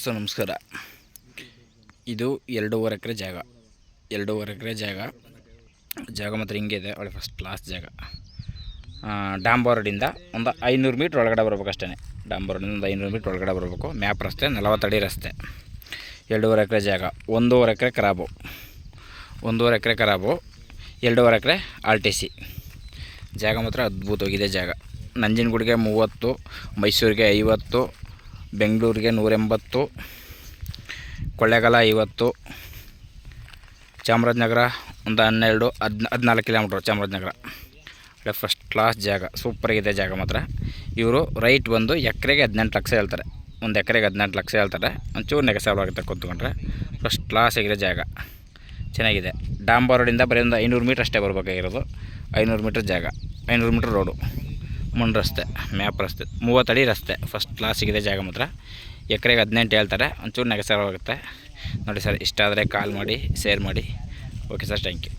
Sir ನಮಸ್ಕಾರ. ಇದು 2.5 ಎಕರೆ ಜಾಗ. 2.5 ಎಕರೆ ಜಾಗ ಮಾತ್ರ ಹಿಂಗಿದೆ. ಒಳ್ಳೆ ಫಸ್ಟ್ ಕ್ಲಾಸ್ ಜಾಗ. ಡಾಂಬಾರೋಡಿಂದ ಒಂದು 500 ಮೀಟ್ರ್ ಒಳಗಡೆ ಬರ್ಬೇಕು ಅಷ್ಟೇ. ಡಾಂಬಾರೋಡಿಂದ ಒಂದು 500 ಮೀಟ್ರ್ ಒಳಗಡೆ ಬರಬೇಕು. ಮ್ಯಾಪ್ ರಸ್ತೆ, 40 ಅಡಿ ರಸ್ತೆ. 2.5 ಎಕರೆ ಜಾಗ. 1.5 ಎಕರೆ ಖರಾಬು. 1.5 ಎಕರೆ ಖರಾಬು. 2.5 ಎಕರೆ RTC. ಜಾಗ ಮಾತ್ರ ಅದ್ಭುತವಾಗಿದೆ ಜಾಗ. ನಂಜನಗೂಡಿಗೆ 30, ಮೈಸೂರಿಗೆ 50, ಬೆಂಗಳೂರಿಗೆ 180, ಕೊಳ್ಳೇಗಾಲ 50, ಚಾಮರಾಜನಗರ ಒಂದು 14 ಕಿಲೋಮೀಟ್ರ್. ಚಾಮರಾಜನಗರ ಒಳ್ಳೆ ಫಸ್ಟ್ ಕ್ಲಾಸ್ ಜಾಗ, ಸೂಪರಾಗಿದೆ ಜಾಗ ಮಾತ್ರ. ಇವರು ರೈಟ್ ಒಂದು ಎಕರೆಗೆ 18 ಲಕ್ಷ ಹೇಳ್ತಾರೆ. ಒಂದು ಎಕರೆಗೆ 18 ಲಕ್ಷ ಹೇಳ್ತಾರೆ. ಒಂಚೂರು ನೆಗೆಸಲ್ ಆಗುತ್ತೆ ಕೂತ್ಕೊಂಡ್ರೆ. ಫಸ್ಟ್ ಕ್ಲಾಸ್ ಆಗಿದೆ ಜಾಗ, ಚೆನ್ನಾಗಿದೆ. ಡಾಂಬಾರೋಡಿಂದ ಬರೀ ಒಂದು 500 ಮೀಟ್ರ್ ಅಷ್ಟೇ ಬರಬೇಕಾಗಿರೋದು. 500 ಮೀಟ್ರ್ ಜಾಗ, 500 ಮೀಟ್ರ್ ರೋಡು, ಮಣ್ಣು ರಸ್ತೆ, ಮ್ಯಾಪ್ ರಸ್ತೆ, 30 ಅಡಿ ರಸ್ತೆ. ಫಸ್ಟ್ ಕ್ಲಾಸಿಗಿದೆ ಜಾಗ ಮಾತ್ರ. ಎಕರೆಗೆ 18 ಹೇಳ್ತಾರೆ. ಒಂಚೂರು ನೆಗೆಸಲ್ ಆಗುತ್ತೆ ನೋಡಿ ಸರ್. ಇಷ್ಟ ಆದರೆ ಕಾಲ್ ಮಾಡಿ, ಶೇರ್ ಮಾಡಿ. Okay sir, thank you.